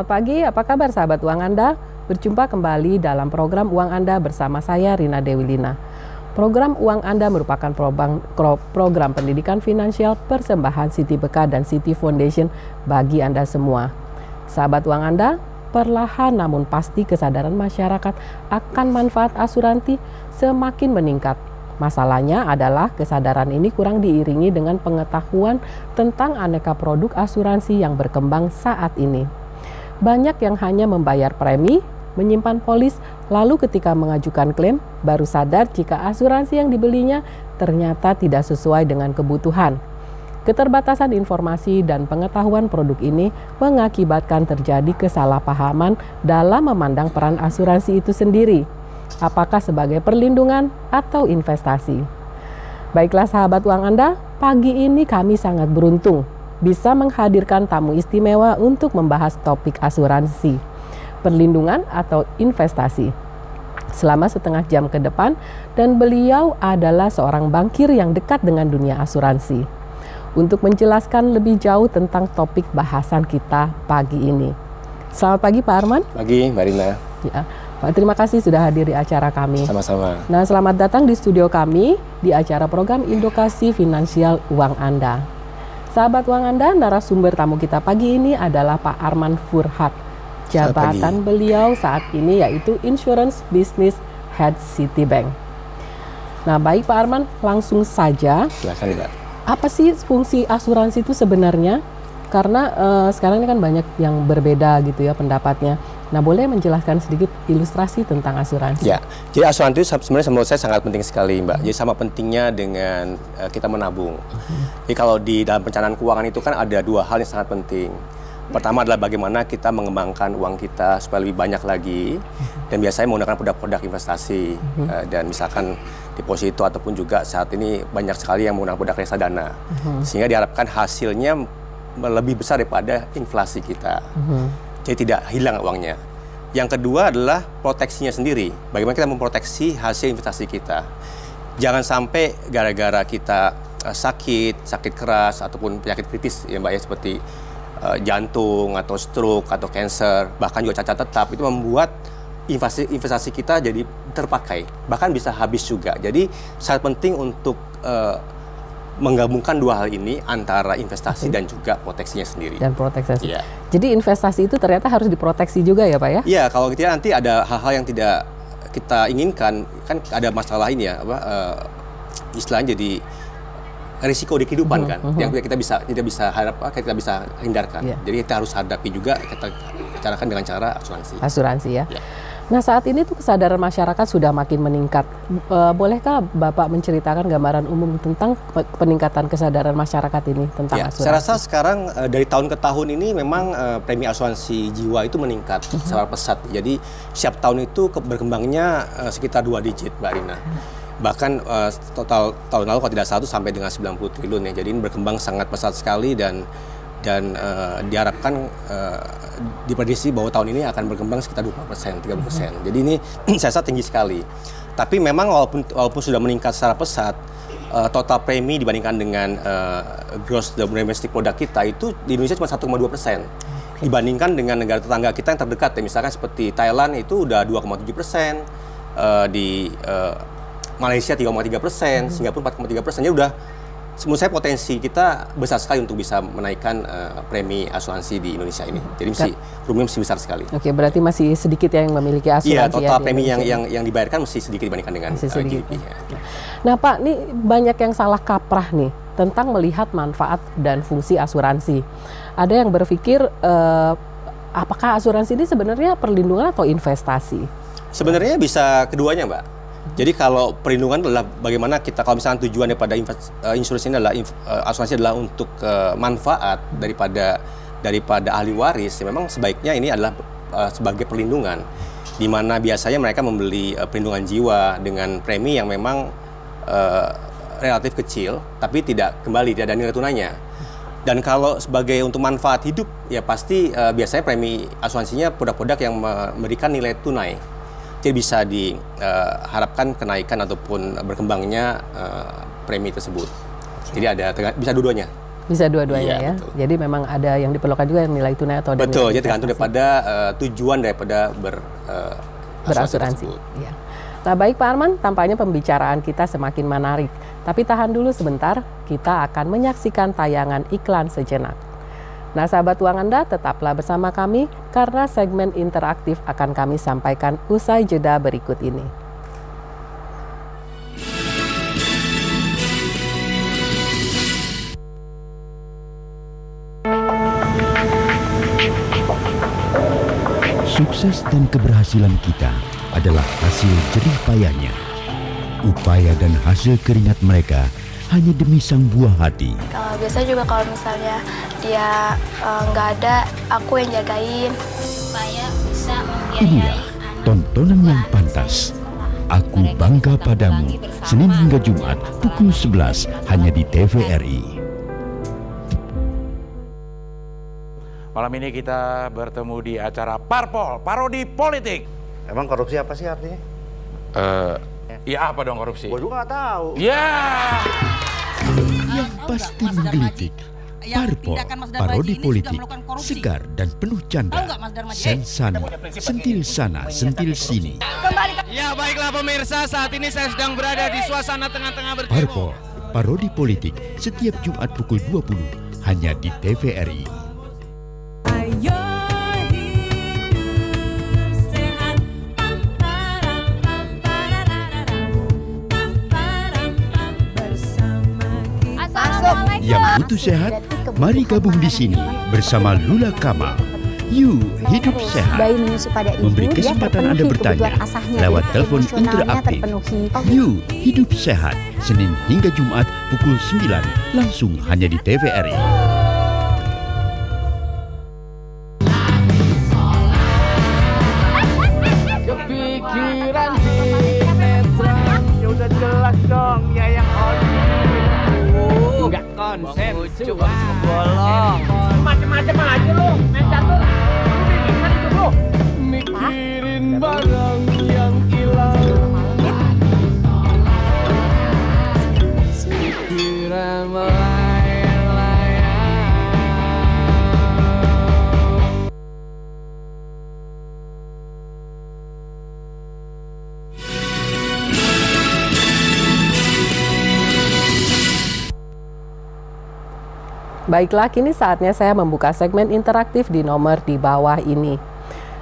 Selamat pagi, apa kabar sahabat uang Anda? Berjumpa kembali dalam program Uang Anda bersama saya Rina Dewi Lina. Program Uang Anda merupakan program pendidikan finansial persembahan Siti Beka dan Siti Foundation bagi Anda semua. Sahabat uang Anda, perlahan namun pasti kesadaran masyarakat akan manfaat asuransi semakin meningkat. Masalahnya adalah kesadaran ini kurang diiringi dengan pengetahuan tentang aneka produk asuransi yang berkembang saat ini. Banyak yang hanya membayar premi, menyimpan polis, lalu ketika mengajukan klaim baru sadar jika asuransi yang dibelinya ternyata tidak sesuai dengan kebutuhan. Keterbatasan informasi dan pengetahuan produk ini mengakibatkan terjadi kesalahpahaman dalam memandang peran asuransi itu sendiri. Apakah sebagai perlindungan atau investasi? Baiklah sahabat uang Anda, pagi ini kami sangat beruntung bisa menghadirkan tamu istimewa untuk membahas topik asuransi, perlindungan atau investasi selama setengah jam ke depan, dan beliau adalah seorang bankir yang dekat dengan dunia asuransi. Untuk menjelaskan lebih jauh tentang topik bahasan kita pagi ini. Selamat pagi Pak Arman. Pagi Mbak Rina. Ya, Pak, terima kasih sudah hadir di acara kami. Sama-sama. Nah, selamat datang di studio kami di acara program Edukasi Finansial Uang Anda. Sahabat uang Anda, narasumber tamu kita pagi ini adalah Pak Arman Furhat. Jabatan beliau saat ini yaitu Insurance Business Head Citibank. Nah, baik Pak Arman, langsung saja. Silakan Mbak. Apa sih fungsi asuransi itu sebenarnya? Karena sekarang ini kan banyak yang berbeda gitu ya pendapatnya. Nah, boleh menjelaskan sedikit ilustrasi tentang asuransi? Ya, jadi asuransi itu sebenarnya menurut saya sangat penting sekali Mbak. Jadi sama pentingnya dengan kita menabung. Jadi kalau di dalam perencanaan keuangan itu kan ada dua hal yang sangat penting. Pertama adalah bagaimana kita mengembangkan uang kita supaya lebih banyak lagi. Dan biasanya menggunakan produk-produk investasi. Dan misalkan deposito ataupun juga saat ini banyak sekali yang menggunakan produk reksadana. Sehingga diharapkan hasilnya lebih besar daripada inflasi kita. Jadi tidak hilang uangnya. Yang kedua adalah proteksinya sendiri. Bagaimana kita memproteksi hasil investasi kita. Jangan sampai gara-gara kita sakit keras ataupun penyakit kritis ya Mbak ya, seperti jantung atau stroke atau cancer, bahkan juga cacat tetap, itu membuat investasi kita jadi terpakai, bahkan bisa habis juga. Jadi sangat penting untuk menggabungkan dua hal ini antara investasi dan juga proteksinya sendiri. Dan proteksi. Ya. Jadi investasi itu ternyata harus diproteksi juga ya Pak ya? Iya, kalau kita nanti ada hal-hal yang tidak kita inginkan, kan ada masalah ini ya, istilahnya jadi risiko di kehidupan kan, yang kita bisa hindarkan. Yeah. Jadi kita harus hadapi juga, kita bicarakan dengan cara asuransi. Asuransi ya. Yeah. Nah, saat ini tuh kesadaran masyarakat sudah makin meningkat. Bolehkah Bapak menceritakan gambaran umum tentang peningkatan kesadaran masyarakat ini tentang asuransi? Saya rasa sekarang dari tahun ke tahun ini memang premi asuransi jiwa itu meningkat secara pesat. Jadi setiap tahun itu berkembangnya sekitar 2 digit, Mbak Rina. Bahkan total tahun lalu kalau tidak salah itu sampai dengan 90 triliun ya. Jadi ini berkembang sangat pesat sekali dan diharapkan diprediksi bahwa tahun ini akan berkembang sekitar 20%, 30%. Jadi ini saya rasa tinggi sekali. Tapi memang walaupun sudah meningkat secara pesat, total premi dibandingkan dengan gross domestic product kita itu di Indonesia cuma 1,2%. Dibandingkan dengan negara tetangga kita yang terdekat ya, misalkan seperti Thailand itu udah 2,7%, di Malaysia 3,3%, Singapura 4,3%. Jadi udah, menurut saya potensi kita besar sekali untuk bisa menaikkan premi asuransi di Indonesia ini. Jadi rumahnya masih besar sekali. Oke, berarti masih sedikit yang memiliki asuransi. Iya, total premi yang dibayarkan masih sedikit dibandingkan dengan GDP. Nah Pak, ini banyak yang salah kaprah nih tentang melihat manfaat dan fungsi asuransi. Ada yang berpikir apakah asuransi ini sebenarnya perlindungan atau investasi? Sebenarnya bisa keduanya Mbak. Jadi kalau perlindungan adalah bagaimana kita, kalau misalnya tujuan daripada insurance ini adalah asuransi adalah untuk manfaat daripada ahli waris, ya memang sebaiknya ini adalah sebagai perlindungan, di mana biasanya mereka membeli perlindungan jiwa dengan premi yang memang relatif kecil, tapi tidak ada nilai tunainya. Dan kalau sebagai untuk manfaat hidup, ya pasti biasanya premi asuransinya produk-produk yang memberikan nilai tunai. Jadi bisa diharapkan kenaikan ataupun berkembangnya premi tersebut. Jadi bisa dua-duanya. Bisa dua-duanya Iya, ya. betul. Jadi memang ada yang diperlukan juga nilai tunai atau Betul, nilai jadi tergantung investasi. daripada tujuan daripada Berasuransi. tersebut. Iya. Nah baik Pak Arman, tampaknya pembicaraan kita semakin menarik. Tapi tahan dulu sebentar, kita akan menyaksikan tayangan iklan sejenak. Nah sahabat uang Anda tetaplah bersama kami karena segmen interaktif akan kami sampaikan usai jeda berikut ini. Sukses dan keberhasilan kita adalah hasil jerih payahnya. Upaya dan hasil keringat mereka hanya demi sang buah hati. Biasanya juga kalau misalnya dia nggak ada, aku yang jagain. Supaya bisa membiayai Inilah tontonan yang pantas. Aku Bangga Padamu, Senin hingga Jumat pukul 11 hanya di TVRI. Malam ini kita bertemu di acara Parpol, Parodi Politik. Emang korupsi apa sih artinya? Iya apa dong korupsi? Gue juga nggak tahu. Ya. Yang pasti menggelitik. Parpol, parodi politik, segar dan penuh canda. Sensana, sentil sana, sentil sini. Ya baiklah pemirsa, saat ini saya sedang berada di suasana tengah-tengah bertemu. Parpol, parodi politik setiap Jumat pukul 20 hanya di TVRI. Ayo hidup sehat, pam param pam pararararam, pam param pam bersama kita. Yang butuh sehat, mari gabung di sini bersama Lula Kamal. You hidup sehat. Bayi menyusu pada ibu, Memberi dia kesempatan Anda terpenuhi bertanya kebutuhan asahnya lewat dan telepon emosionalnya interaktif. terpenuhi. You hidup sehat, Senin hingga Jumat pukul 9 langsung hanya di TVRI. Kepikiran sinetron. Ya udah jelas dong, ya yang Enggak konsen. Coba bolong. Macem-macem aja lu. Main catur. Lu bingung itu lu. Mikirin barang yang hilang. Pikiran melayang-layang. Baiklah, kini saatnya saya membuka segmen interaktif di nomor di bawah ini.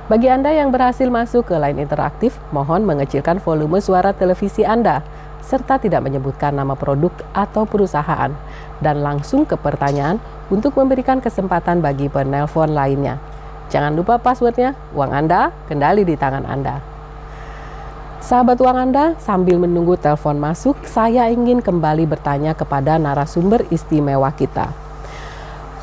Bagi Anda yang berhasil masuk ke line interaktif, mohon mengecilkan volume suara televisi Anda, serta tidak menyebutkan nama produk atau perusahaan, dan langsung ke pertanyaan untuk memberikan kesempatan bagi penelpon lainnya. Jangan lupa passwordnya, uang Anda, kendali di tangan Anda. Sahabat uang Anda, sambil menunggu telepon masuk, saya ingin kembali bertanya kepada narasumber istimewa kita.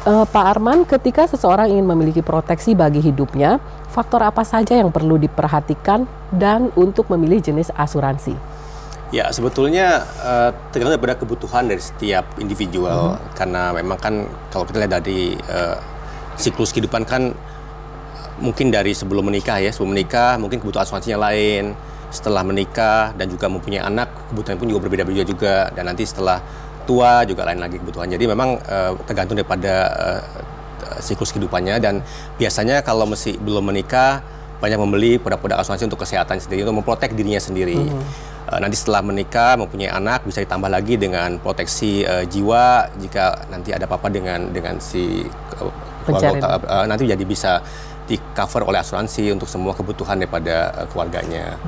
Pak Arman, ketika seseorang ingin memiliki proteksi bagi hidupnya, faktor apa saja yang perlu diperhatikan dan untuk memilih jenis asuransi? Ya, sebetulnya tergantung daripada kebutuhan dari setiap individual. Karena memang kan kalau kita lihat dari siklus kehidupan kan mungkin dari sebelum menikah ya, sebelum menikah mungkin kebutuhan asuransinya lain. Setelah menikah dan juga mempunyai anak, kebutuhan pun juga berbeda-beda juga. Dan nanti setelah tua juga lain lagi kebutuhan. Jadi memang tergantung daripada siklus kehidupannya, dan biasanya kalau masih belum menikah banyak membeli produk-produk asuransi untuk kesehatan sendiri, untuk memprotek dirinya sendiri. Nanti setelah menikah mempunyai anak bisa ditambah lagi dengan proteksi jiwa jika nanti ada apa-apa dengan si keluarga, nanti jadi bisa di cover oleh asuransi untuk semua kebutuhan daripada keluarganya.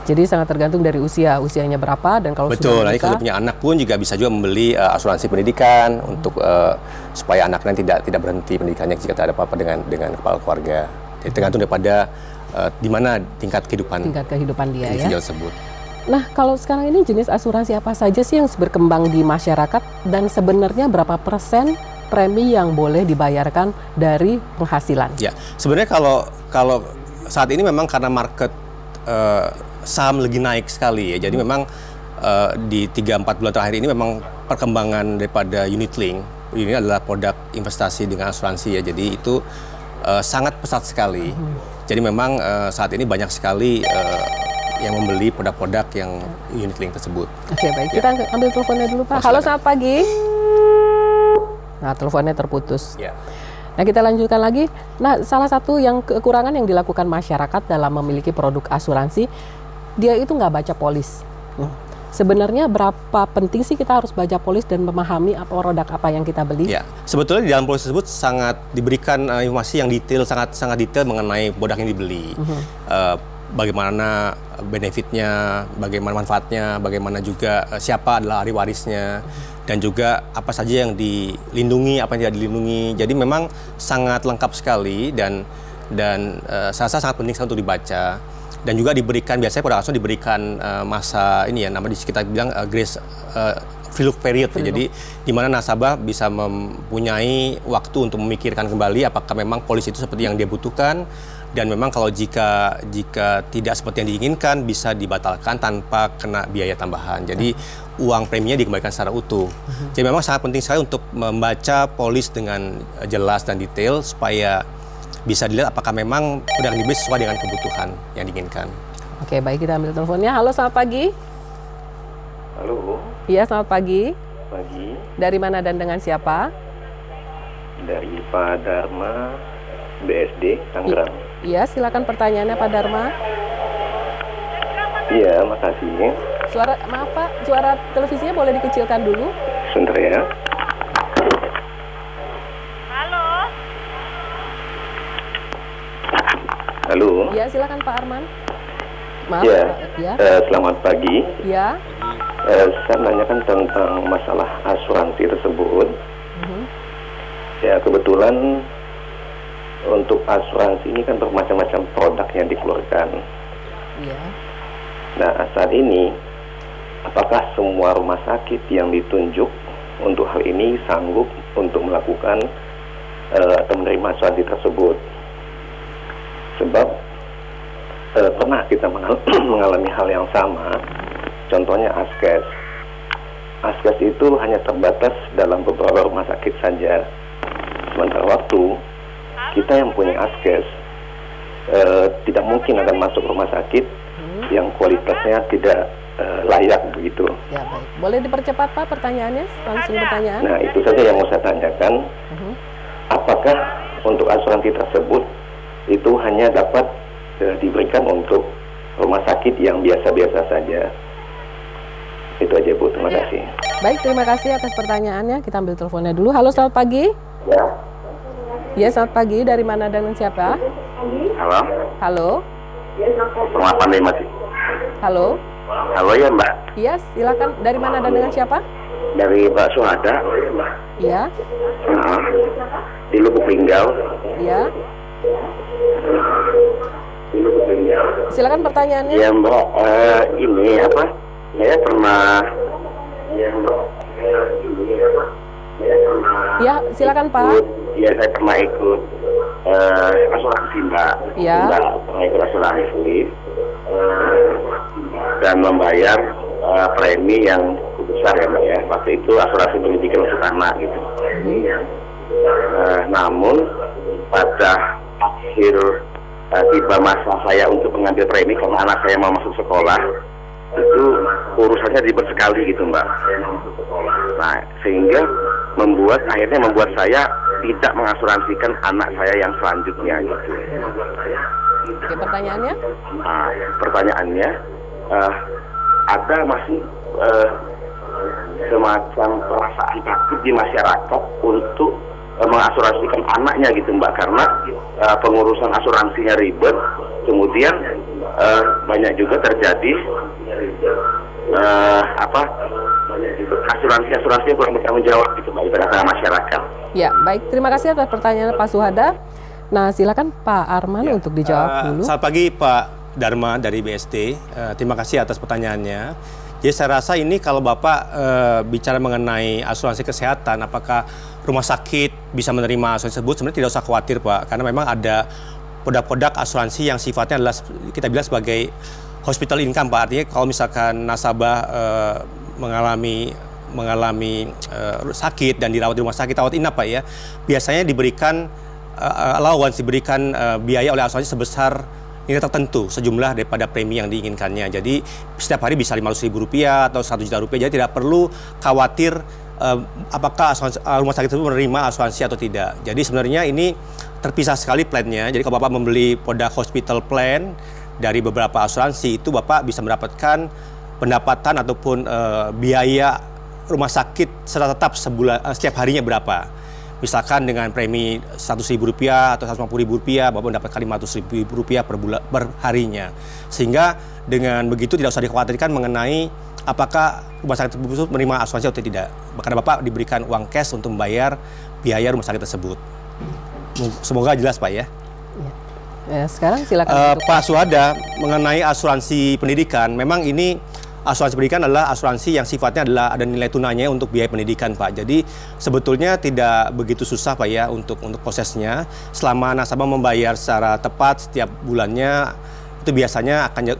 Jadi sangat tergantung dari usianya berapa, dan kalau betul, sudah nanti kalau punya anak pun juga bisa juga membeli asuransi pendidikan untuk supaya anaknya tidak berhenti pendidikannya jika ada apa-apa dengan kepala keluarga. Jadi tergantung daripada di mana tingkat kehidupan dia individu ya. tersebut. Nah, kalau sekarang ini jenis asuransi apa saja sih yang berkembang di masyarakat, dan sebenarnya berapa persen premi yang boleh dibayarkan dari penghasilan? Ya, sebenarnya kalau saat ini memang karena market saham lagi naik sekali ya. Jadi memang di 3-4 bulan terakhir ini memang perkembangan daripada unit link. Ini adalah produk investasi dengan asuransi ya. Jadi itu sangat pesat sekali. Jadi memang saat ini banyak sekali yang membeli produk-produk yang unit link tersebut. Oke, baik. Ya. Kita ambil teleponnya dulu, Pak. Oh, Halo, silakan. selamat pagi. Nah, teleponnya terputus. Ya. Nah, kita lanjutkan lagi. Nah, salah satu yang kekurangan yang dilakukan masyarakat dalam memiliki produk asuransi, dia itu nggak baca polis. Sebenarnya berapa penting sih kita harus baca polis dan memahami apa produk apa yang kita beli? Ya, sebetulnya di dalam polis tersebut sangat diberikan informasi yang detail, sangat detail mengenai produk yang dibeli. Bagaimana benefitnya, bagaimana manfaatnya, bagaimana juga siapa adalah ahli warisnya, dan juga apa saja yang dilindungi, apa yang tidak dilindungi. Jadi memang sangat lengkap sekali dan saya rasa sangat penting sekali untuk dibaca. Dan juga diberikan, biasanya produk asuransi diberikan masa ini ya, namanya kita bilang grace free look period. Jadi di mana nasabah bisa mempunyai waktu untuk memikirkan kembali apakah memang polis itu seperti yang dia butuhkan, dan memang kalau jika tidak seperti yang diinginkan bisa dibatalkan tanpa kena biaya tambahan. Jadi uang preminya dikembalikan secara utuh. Jadi memang sangat penting sekali untuk membaca polis dengan jelas dan detail supaya bisa dilihat apakah memang produk yang dibeli sesuai dengan kebutuhan yang diinginkan. Oke, baik, kita ambil teleponnya. Halo, selamat pagi. Halo. Iya, selamat pagi. Pagi. Dari mana dan dengan siapa? Dari Pak Dharma, BSD, Tangerang. Iya, silakan pertanyaannya Pak Dharma. Iya, makasih. Maaf Pak, suara televisinya boleh dikecilkan dulu? Sebentar ya. Halo. Iya, silakan Pak Arman. Maaf. Ya. Pak. Ya. Selamat pagi. Ya. Saya menanyakan tentang masalah asuransi tersebut. Ya, kebetulan untuk asuransi ini kan bermacam-macam produk yang dikeluarkan. Iya. Nah, saat ini apakah semua rumah sakit yang ditunjuk untuk hal ini sanggup untuk melakukan atau menerima asuransi tersebut? Sebab pernah kita mengalami hal yang sama, contohnya Askes. Askes itu hanya terbatas dalam beberapa rumah sakit saja. Sementara waktu kita yang punya Askes tidak mungkin akan masuk rumah sakit yang kualitasnya tidak layak begitu. Ya, baik. Boleh dipercepat Pak pertanyaannya? Langsung pertanyaan. Nah, itu saja yang mau saya tanyakan. Apakah untuk asuransi tersebut itu hanya dapat diberikan untuk rumah sakit yang biasa-biasa saja? Itu aja Bu, terima kasih. Baik, terima kasih atas pertanyaannya. Kita ambil teleponnya dulu. Halo, selamat pagi. Ya. Ya, selamat pagi. Dari mana dan siapa? Halo. Halo. Selamat pagi masih. Halo. Halo ya Mbak. Iya, silakan. Dari mana dan dengan siapa? Dari Mbak Suhada. Iya. Di Lubuk Linggau. Iya. Silakan pertanyaannya. Ya Mbak, ini apa? Saya pernah. Ya, silakan Pak. Ya, saya pernah ikut asuransi Mbak. Ya. Mbak pernah ikut asuransi dan membayar premi yang besar ya Mbak ya. Waktu itu asuransi pendidikan untuk anak gitu. Namun pada akhir tiba masa saya untuk mengambil premi karena anak saya mau masuk sekolah, itu urusannya ribet sekali gitu Mbak. Nah, sehingga akhirnya membuat saya tidak mengasuransikan anak saya yang selanjutnya gitu. Oke, pertanyaannya? Nah, pertanyaannya ada masih semacam perasaan takut di masyarakat untuk mengasuransikan anaknya gitu Mbak, karena pengurusan asuransinya ribet, kemudian banyak juga terjadi asuransi kurang bertanggung jawab gitu Mbak di tengah masyarakat. Ya, baik, terima kasih atas pertanyaan Pak Suhada. Nah, silakan Pak Arman untuk dijawab dulu. Selamat pagi Pak Dharma dari BSD. Terima kasih atas pertanyaannya. Jadi saya rasa ini kalau Bapak bicara mengenai asuransi kesehatan, apakah rumah sakit bisa menerima asuransi tersebut, sebenarnya tidak usah khawatir Pak, karena memang ada produk-produk asuransi yang sifatnya adalah kita bilang sebagai hospital income Pak. Artinya kalau misalkan nasabah mengalami sakit dan dirawat di rumah sakit, rawat inap Pak ya, biasanya diberikan allowance, diberikan biaya oleh asuransi sebesar nilai tertentu sejumlah daripada premi yang diinginkannya. Jadi setiap hari bisa Rp500.000 atau Rp1 juta. Jadi tidak perlu khawatir apakah rumah sakit tersebut menerima asuransi atau tidak. Jadi sebenarnya ini terpisah sekali plannya. Jadi kalau Bapak membeli produk hospital plan dari beberapa asuransi, itu Bapak bisa mendapatkan pendapatan ataupun biaya rumah sakit secara tetap setiap harinya berapa. Misalkan dengan premi Rp100.000 atau Rp150.000, Bapak mendapatkan Rp500.000 per harinya. Sehingga dengan begitu tidak usah dikhawatirkan mengenai apakah rumah sakit tersebut menerima asuransi atau tidak. Karena Bapak diberikan uang cash untuk membayar biaya rumah sakit tersebut. Semoga jelas Pak ya. Ya, sekarang silakan. Pak Suhada, mengenai asuransi pendidikan, memang ini asuransi pendidikan adalah asuransi yang sifatnya adalah ada nilai tunainya untuk biaya pendidikan Pak. Jadi sebetulnya tidak begitu susah Pak ya untuk prosesnya. Selama nasabah membayar secara tepat setiap bulannya, itu biasanya akan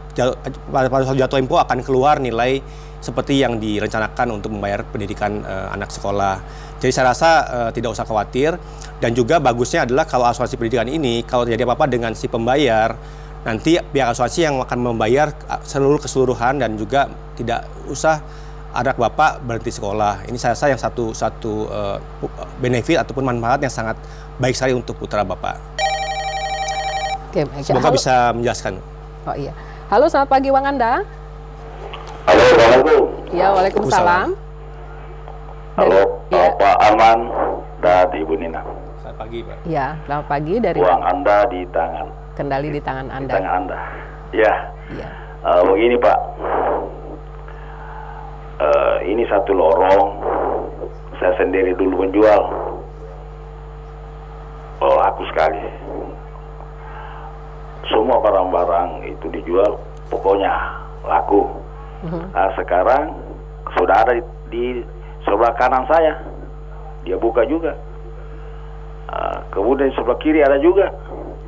pada suatu jatuh tempo akan keluar nilai seperti yang direncanakan untuk membayar pendidikan anak sekolah. Jadi saya rasa tidak usah khawatir. Dan juga bagusnya adalah kalau asuransi pendidikan ini, kalau terjadi apa-apa dengan si pembayar, nanti pihak asuransi yang akan membayar seluruh keseluruhan dan juga tidak usah anak Bapak berhenti sekolah. Ini saya rasa yang satu benefit ataupun manfaat yang sangat baik sekali untuk putra Bapak. Oke, semoga bisa menjelaskan. Oh iya. Halo, selamat pagi Uang Anda. Halo, Assalamualaikum. Ya, Waalaikumsalam. Halo, ya. Pak Arman dan Ibu Nina. Selamat pagi Pak. Ya, selamat pagi dari Uang Anda di tangan. Kendali di tangan Anda. Di tangan Anda. Ya. Iya. Begini Pak. Ini satu lorong. Saya sendiri dulu menjual. Laku sekali. Semua barang-barang itu dijual, pokoknya laku. Nah, sekarang sudah ada di sebelah kanan saya, dia buka juga. Kemudian di sebelah kiri ada juga.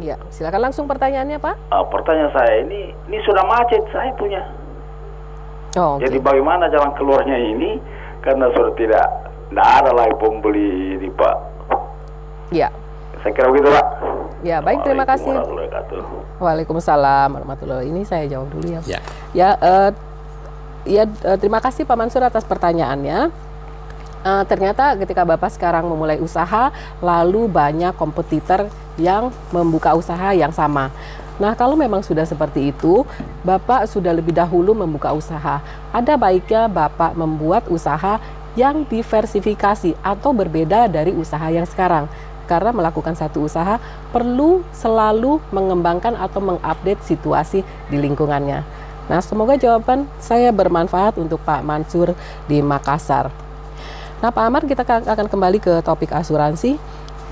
Ya, silakan langsung pertanyaannya Pak. Pertanyaan saya ini sudah macet saya punya. Oh, okay. Jadi bagaimana jalan keluarnya ini? Karena sudah tidak ada lagi pembeli ini Pak. Ya. Saya kira begitu Pak. Ya, baik, terima kasih. Waalaikumsalam warahmatullahi. Ini saya jawab dulu ya. Terima kasih Pak Mansur atas pertanyaannya. Ternyata ketika Bapak sekarang memulai usaha, lalu banyak kompetitor yang membuka usaha yang sama. Nah, kalau memang sudah seperti itu, Bapak sudah lebih dahulu membuka usaha. Ada baiknya Bapak membuat usaha yang diversifikasi atau berbeda dari usaha yang sekarang. Karena melakukan satu usaha perlu selalu mengembangkan atau mengupdate situasi di lingkungannya. Nah, semoga jawaban saya bermanfaat untuk Pak Mansur di Makassar. Nah, Pak Amar, kita akan kembali ke topik asuransi.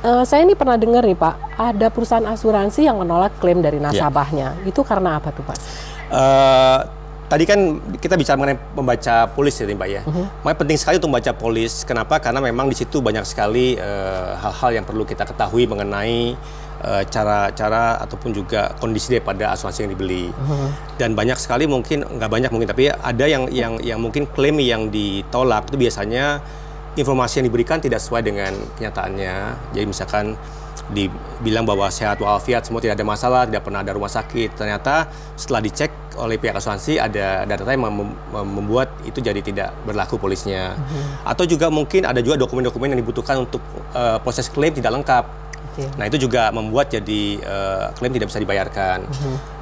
Saya ini pernah dengar nih Pak, ada perusahaan asuransi yang menolak klaim dari nasabahnya. Itu karena apa tuh Pak? Tadi kan kita bicara mengenai membaca polis ya Pak ya. Makanya penting sekali untuk membaca polis. Kenapa? Karena memang di situ banyak sekali hal-hal yang perlu kita ketahui mengenai cara-cara ataupun juga kondisi daripada asuransi yang dibeli. Dan banyak sekali mungkin, nggak banyak mungkin, tapi ada yang mungkin klaim yang ditolak itu biasanya informasi yang diberikan tidak sesuai dengan kenyataannya. Jadi misalkan dibilang bahwa sehat walafiat, semua tidak ada masalah, tidak pernah ada rumah sakit. Ternyata setelah dicek oleh pihak asuransi ada data yang membuat itu jadi tidak berlaku polisnya. Atau juga mungkin ada juga dokumen-dokumen yang dibutuhkan untuk proses klaim tidak lengkap. Nah, itu juga membuat jadi klaim tidak bisa dibayarkan.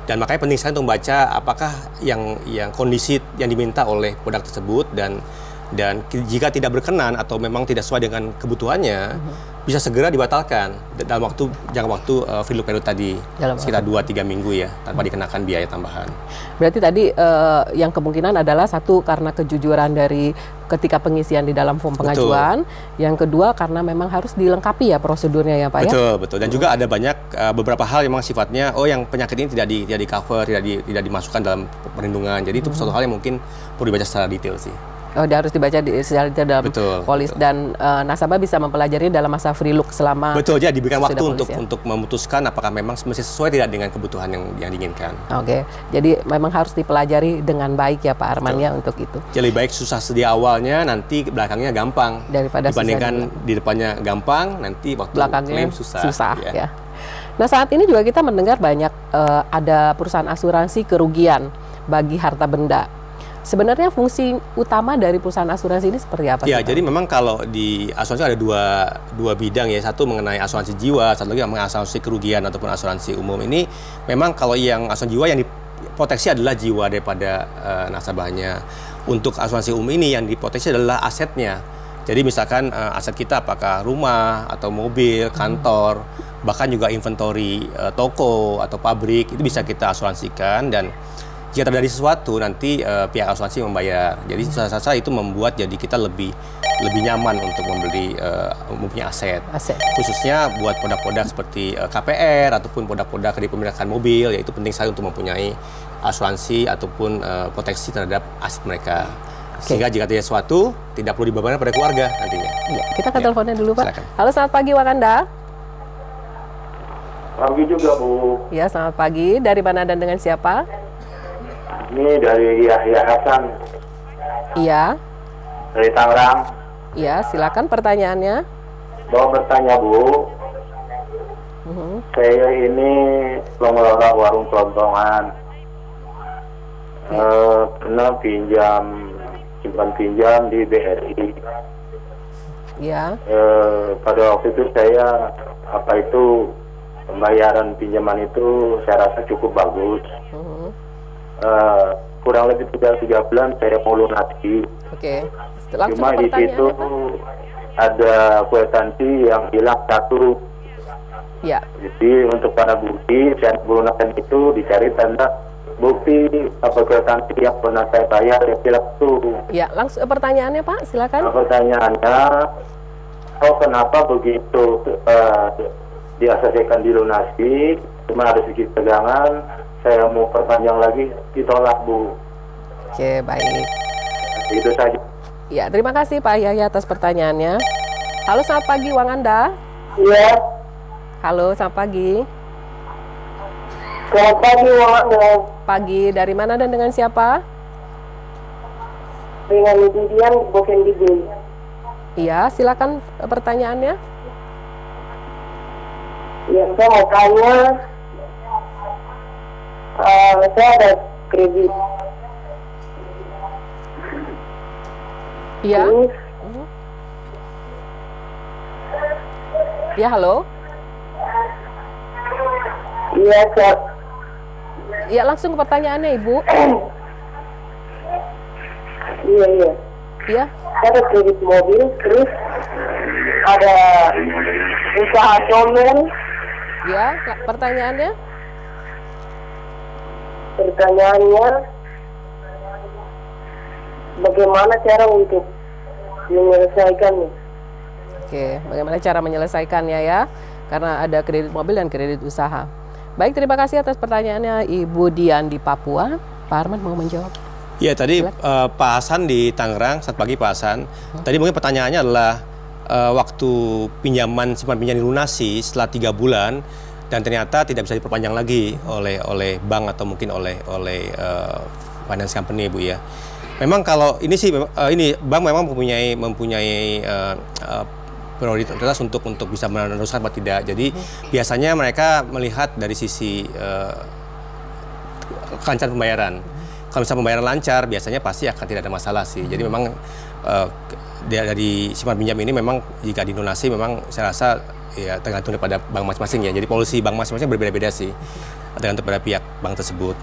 Dan makanya penting sekali untuk membaca apakah yang kondisi yang diminta oleh produk tersebut, dan jika tidak berkenan atau memang tidak sesuai dengan kebutuhannya, bisa segera dibatalkan dalam jangka waktu free look period tadi, sekitar 2-3 minggu ya, tanpa dikenakan biaya tambahan. Berarti tadi yang kemungkinan adalah satu, karena kejujuran dari ketika pengisian di dalam form pengajuan. Yang kedua, karena memang harus dilengkapi ya prosedurnya ya Pak ya? Betul. Dan juga ada banyak beberapa hal yang memang sifatnya, yang penyakit ini tidak di-cover, tidak dimasukkan dalam perlindungan. Jadi itu suatu hal yang mungkin perlu dibaca secara detail sih. Dia harus dibaca secara detail dalam polis. Dan nasabah bisa mempelajari dalam masa free look selama. Betul, jadi diberikan waktu untuk memutuskan apakah memang masih sesuai tidak dengan kebutuhan yang diinginkan. Oke, jadi memang harus dipelajari dengan baik ya Pak Arman ya untuk itu. Jadi lebih baik susah sedia awalnya, nanti belakangnya gampang. Daripada dibandingkan di depannya gampang, nanti waktu belakangnya klaim susah ya. Nah, saat ini juga kita mendengar banyak ada perusahaan asuransi kerugian bagi harta benda. Sebenarnya fungsi utama dari perusahaan asuransi ini seperti apa? Ya, sih, jadi memang kalau di asuransi ada dua bidang ya. Satu mengenai asuransi jiwa, satu lagi mengenai asuransi kerugian ataupun asuransi umum. Ini memang kalau yang asuransi jiwa yang diproteksi adalah jiwa daripada nasabahnya. Untuk asuransi umum ini yang diproteksi adalah asetnya. Jadi misalkan aset kita apakah rumah atau mobil, kantor, bahkan juga inventory toko atau pabrik itu bisa kita asuransikan, dan jika terjadi sesuatu nanti pihak asuransi membayar. Jadi saya itu membuat jadi kita lebih nyaman untuk membeli mempunyai aset. Khususnya buat produk-produk seperti KPR ataupun produk-produk di pemilikan mobil, yaitu penting sekali untuk mempunyai asuransi ataupun proteksi terhadap aset mereka. Sehingga jika terjadi sesuatu tidak perlu dibebankan pada keluarga nantinya. Iya, kita ke teleponnya dulu, Pak. Silakan. Halo, selamat pagi Wakanda. Pagi juga, Bu. Ya, selamat pagi. Dari mana dan dengan siapa? Ini dari Yahya Hasan, Iya. dari Tangerang. Iya, silakan pertanyaannya. Mau bertanya, Bu. Saya ini pengelola warung kelontongan. Pernah simpan pinjam di BRI. Iya. Pada waktu itu saya pembayaran pinjaman itu saya rasa cukup bagus. Kurang lebih 3 bulan saya mau lunasi. Oke. Langsung Cuma ke di situ pertanyaannya, Pak. ada kwitansi yang hilang 1. Ya. Jadi untuk para bukti saya lunasan itu dicari tanda bukti kwitansi yang pernah saya bayar yang hilang itu. Ya, langsung pertanyaannya, Pak. Silakan. Pertanyaannya, kenapa begitu diasosiasikan dilunasi, cuma ada sedikit tegangan, saya mau perpanjang lagi, ditolak, Bu. Oke, baik. Itu saja. Ya, terima kasih Pak Yahya atas pertanyaannya. Halo, selamat pagi Wanganda. Iya. Halo, selamat pagi. Selamat pagi, Wanganda. Pagi, dari mana dan dengan siapa? Dengan Didian Boken Digul. Iya, silakan pertanyaannya. Yang saya mau tanya, saya ada kredit. Iya. Ya, halo. Iya, Kak. Ya, langsung ke pertanyaannya, Ibu. Iya. Iya. Saya ada kredit mobil, terus ada usaha comel. Ya, pertanyaannya. Pertanyaannya, bagaimana cara untuk menyelesaikannya? Oke, bagaimana cara menyelesaikannya ya? Karena ada kredit mobil dan kredit usaha. Baik, terima kasih atas pertanyaannya Ibu Dian di Papua. Pak Arman mau menjawab? Ya, tadi Pak Hasan di Tangerang. Selamat pagi Pak Hasan. Tadi mungkin pertanyaannya adalah waktu simpan pinjam dilunasi setelah 3 bulan dan ternyata tidak bisa diperpanjang lagi oleh bank atau mungkin oleh finance company, Bu ya. Memang kalau ini sih bank memang mempunyai prioritas untuk bisa meneruskan atau tidak. Jadi biasanya mereka melihat dari sisi kelancaran pembayaran. Kalau misalnya pembayaran lancar, biasanya pasti akan tidak ada masalah sih. Jadi memang dari simpan pinjam ini memang jika dilunasi memang saya rasa ya tergantung daripada bank masing-masing ya. Jadi polisi bank masing-masing berbeda-beda sih, tergantung pada pihak bank tersebut.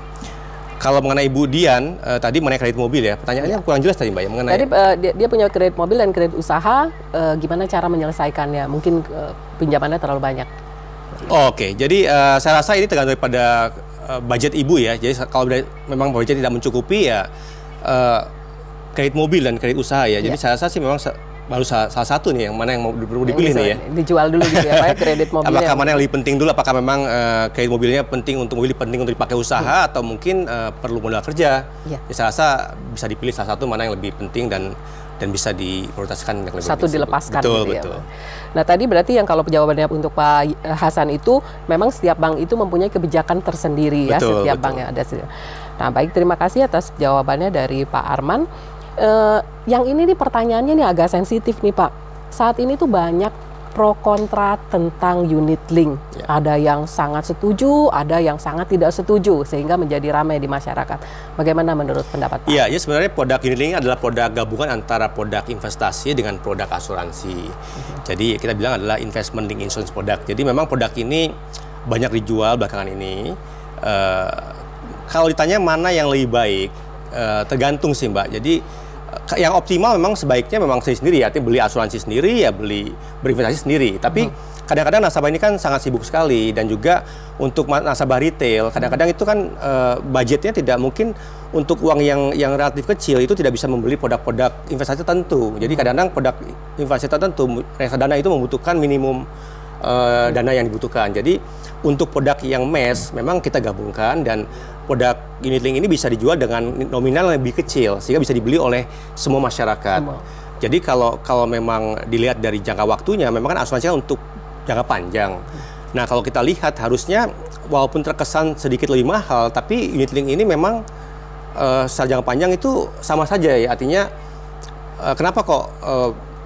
Kalau mengenai Ibu Dian, tadi mengenai kredit mobil ya, pertanyaannya kurang jelas tadi Mbak ya. Mengenai tadi dia punya kredit mobil dan kredit usaha, gimana cara menyelesaikannya? Mungkin pinjamannya terlalu banyak. Oke, jadi saya rasa ini tergantung daripada budget Ibu ya. Jadi kalau memang budget tidak mencukupi ya kredit mobil dan kredit usaha ya. Jadi saya rasa sih memang baru salah satu nih yang mana yang mau dipilih nih ya. Dijual dulu gitu ya Pak ya, kredit mobilnya. Apakah mana yang lebih penting dulu? Apakah memang kredit mobilnya penting untuk dipakai usaha atau mungkin perlu modal kerja? Ya, saya rasa bisa dipilih salah satu mana yang lebih penting dan bisa diprioritaskan. Satu dilepaskan. Betul, gitu betul. Ya, nah tadi berarti yang kalau jawabannya untuk Pak Hasan itu memang setiap bank itu mempunyai kebijakan tersendiri ya, setiap bank yang ada. Nah baik, terima kasih atas jawabannya dari Pak Arman. Yang ini nih pertanyaannya nih agak sensitif nih Pak. Saat ini tuh banyak pro kontra tentang unit link. Ya. Ada yang sangat setuju, ada yang sangat tidak setuju, sehingga menjadi ramai di masyarakat. Bagaimana menurut pendapat Pak? Iya, ya sebenarnya produk unit link adalah produk gabungan antara produk investasi dengan produk asuransi. Jadi kita bilang adalah investment link insurance product. Jadi memang produk ini banyak dijual belakangan ini. Kalau ditanya mana yang lebih baik, tergantung sih Mbak. Jadi yang optimal memang sebaiknya memang sendiri, artinya beli asuransi sendiri, ya berinvestasi sendiri. Tapi kadang-kadang nasabah ini kan sangat sibuk sekali, dan juga untuk nasabah retail kadang-kadang itu kan budgetnya tidak mungkin untuk uang yang relatif kecil itu tidak bisa membeli produk-produk investasi tertentu. Jadi kadang-kadang produk investasi tertentu reksadana itu membutuhkan minimum dana yang dibutuhkan. Jadi untuk produk yang mass memang kita gabungkan, dan produk unit link ini bisa dijual dengan nominal yang lebih kecil sehingga bisa dibeli oleh semua masyarakat. Jadi kalau memang dilihat dari jangka waktunya, memang kan asuransinya untuk jangka panjang. Nah kalau kita lihat harusnya walaupun terkesan sedikit lebih mahal, tapi unit link ini memang secara jangka panjang itu sama saja ya. Artinya kenapa kok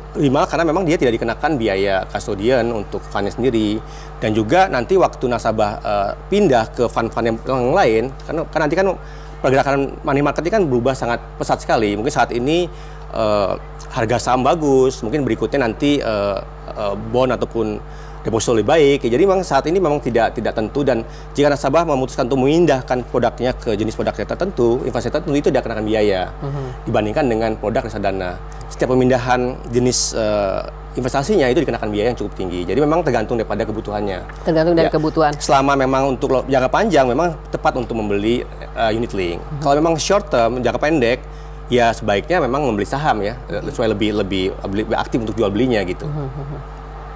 lebih mahal? Karena memang dia tidak dikenakan biaya custodian untuk fundnya sendiri, dan juga nanti waktu nasabah pindah ke fund-fund yang lain, kan nanti kan pergerakan money market ini kan berubah sangat pesat sekali. Mungkin saat ini harga saham bagus, mungkin berikutnya nanti bond ataupun deposito lebih baik. Jadi memang saat ini memang tidak tentu, dan jika nasabah memutuskan untuk memindahkan produknya ke jenis produk tertentu, investasi tertentu, itu tidak kenakan biaya dibandingkan dengan produk reksadana. Setiap pemindahan jenis investasinya itu dikenakan biaya yang cukup tinggi. Jadi memang tergantung daripada kebutuhannya. Tergantung dari kebutuhan. Selama memang untuk jangka panjang memang tepat untuk membeli unit link. Kalau memang short term, jangka pendek, ya sebaiknya memang membeli saham ya, supaya lebih aktif untuk jual belinya gitu.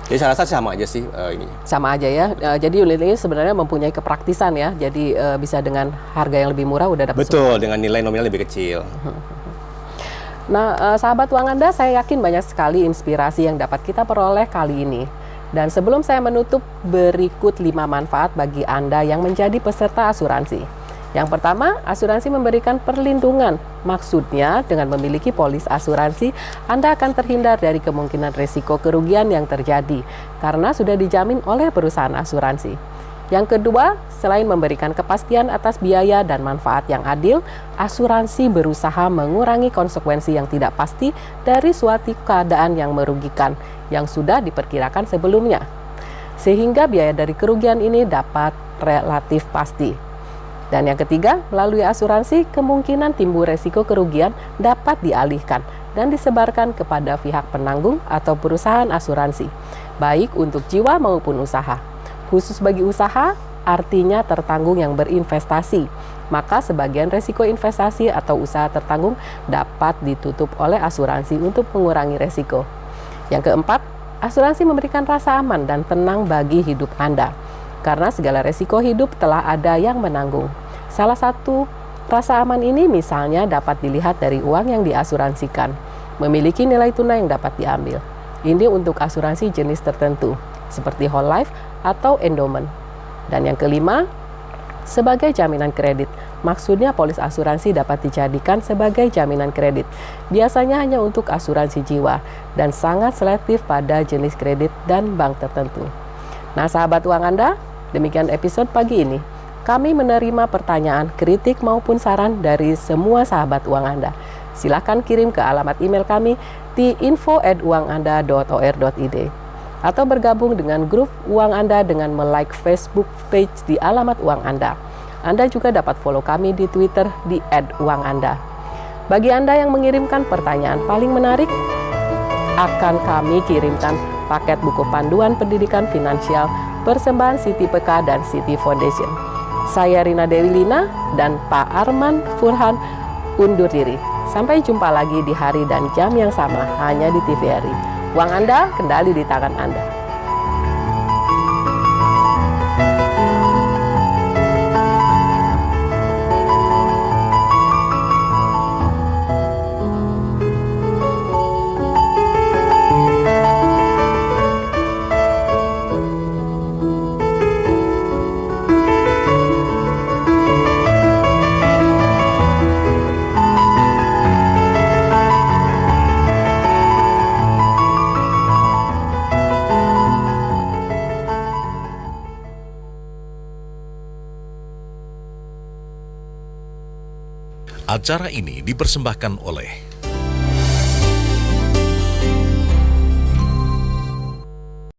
Jadi saya rasa sama aja sih ini. Sama aja ya. Jadi unit link sebenarnya mempunyai kepraktisan ya. Jadi bisa dengan harga yang lebih murah udah dapat. Betul, dengan nilai nominal lebih kecil. Nah, sahabat uang Anda, saya yakin banyak sekali inspirasi yang dapat kita peroleh kali ini. Dan sebelum saya menutup, berikut 5 manfaat bagi Anda yang menjadi peserta asuransi. Yang pertama, asuransi memberikan perlindungan. Maksudnya, dengan memiliki polis asuransi, Anda akan terhindar dari kemungkinan risiko kerugian yang terjadi karena sudah dijamin oleh perusahaan asuransi. Yang kedua, selain memberikan kepastian atas biaya dan manfaat yang adil, asuransi berusaha mengurangi konsekuensi yang tidak pasti dari suatu keadaan yang merugikan yang sudah diperkirakan sebelumnya. Sehingga biaya dari kerugian ini dapat relatif pasti. Dan yang ketiga, melalui asuransi, kemungkinan timbul resiko kerugian dapat dialihkan dan disebarkan kepada pihak penanggung atau perusahaan asuransi, baik untuk jiwa maupun usaha. Khusus bagi usaha, artinya tertanggung yang berinvestasi. Maka sebagian resiko investasi atau usaha tertanggung dapat ditutup oleh asuransi untuk mengurangi resiko. Yang keempat, asuransi memberikan rasa aman dan tenang bagi hidup Anda. Karena segala resiko hidup telah ada yang menanggung. Salah satu rasa aman ini misalnya dapat dilihat dari uang yang diasuransikan, memiliki nilai tunai yang dapat diambil. Ini untuk asuransi jenis tertentu, seperti whole life atau endowment. Dan yang kelima, sebagai jaminan kredit. Maksudnya polis asuransi dapat dijadikan sebagai jaminan kredit. Biasanya hanya untuk asuransi jiwa dan sangat selektif pada jenis kredit dan bank tertentu. Nah, sahabat uang Anda, demikian episode pagi ini. Kami menerima pertanyaan, kritik maupun saran dari semua sahabat uang Anda. Silakan kirim ke alamat email kami di info@uanganda.or.id atau bergabung dengan grup Uang Anda dengan like Facebook page di alamat Uang Anda. Anda juga dapat follow kami di Twitter di @uanganda. Bagi Anda yang mengirimkan pertanyaan paling menarik, akan kami kirimkan paket buku panduan pendidikan finansial persembahan Siti PK dan Siti Foundation. Saya Rina Dewi Lina dan Pak Arman Furhan undur diri. Sampai jumpa lagi di hari dan jam yang sama hanya di TVRI. Uang Anda kendali di tangan Anda. Acara ini dipersembahkan oleh